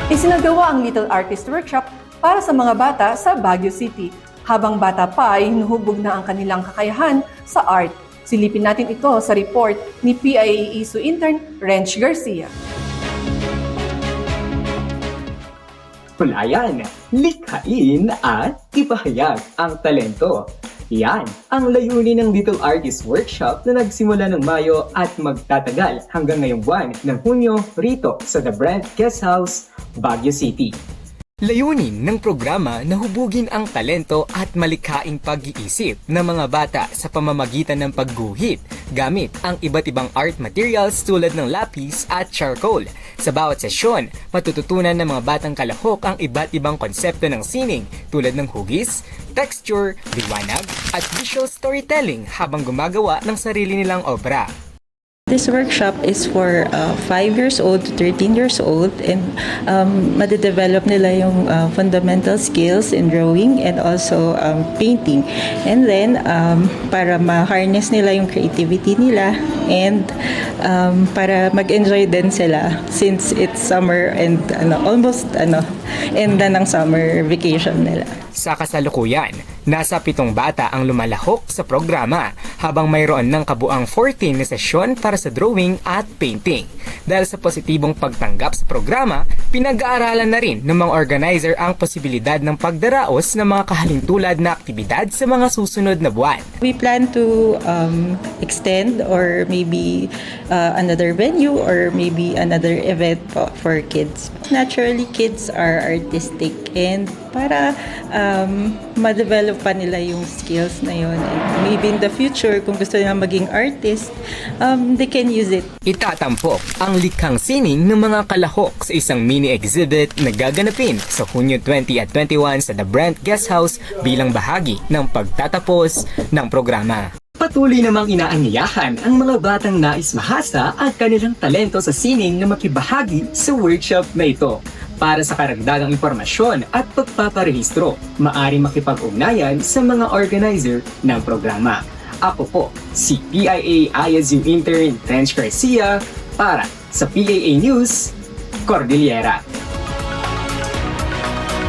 Isinagawa ang Little Artist Workshop para sa mga bata sa Baguio City. Habang bata pa ay hinuhubog na ang kanilang kakayahan sa art. Silipin natin ito sa report ni PIA ISU intern Rench Garcia. Hulayan, likhain at ipahayag ang talento. Yan ang layunin ng Little Artist Workshop na nagsimula ng Mayo at magtatagal hanggang ngayong buwan ng Hunyo rito sa The Brent Guest House, Baguio City. Layunin ng programa na hubugin ang talento at malikhaing pag-iisip ng mga bata sa pamamagitan ng pagguhit gamit ang iba't ibang art materials tulad ng lapis at charcoal. Sa bawat sesyon, matututunan ng mga batang kalahok ang iba't ibang konsepto ng sining tulad ng hugis, texture, liwanag at visual storytelling habang gumagawa ng sarili nilang obra. This workshop is for 5 years old to 13 years old, and madedevelop nila yung fundamental skills in drawing and also painting. And then, para ma-harness nila yung creativity nila and para mag-enjoy din sila since it's summer and almost end na ng summer vacation nila. Sa kasalukuyan, nasa 7 bata ang lumalahok sa programa habang mayroon ng kabuang 14 na sesyon para sa drawing at painting. Dahil sa positibong pagtanggap sa programa, pinag-aaralan na rin ng mga organizer ang posibilidad ng pagdaraos ng mga kahalintulad na aktibidad sa mga susunod na buwan. We plan to extend or maybe another venue or maybe another event for kids. Naturally, kids are artistic, and para ma-develop pa nila yung skills na yun. And maybe in the future, kung gusto nila maging artist, they can use it. Itatampok ang likhang sining ng mga kalahok sa isang mini exhibit na gaganapin sa Hunyo 20 at 21 sa The Brent Guest House bilang bahagi ng pagtatapos ng programa. Patuloy namang inaanyayahan ang mga batang nais mahasa ang kanilang talento sa sining na makibahagi sa workshop na ito. Para sa karagdagang impormasyon at pagpaparehistro, maaari makipag-ugnayan sa mga organizer ng programa. Ako po, si PIA ISU intern Rench Garcia para sa PAA News, Cordillera.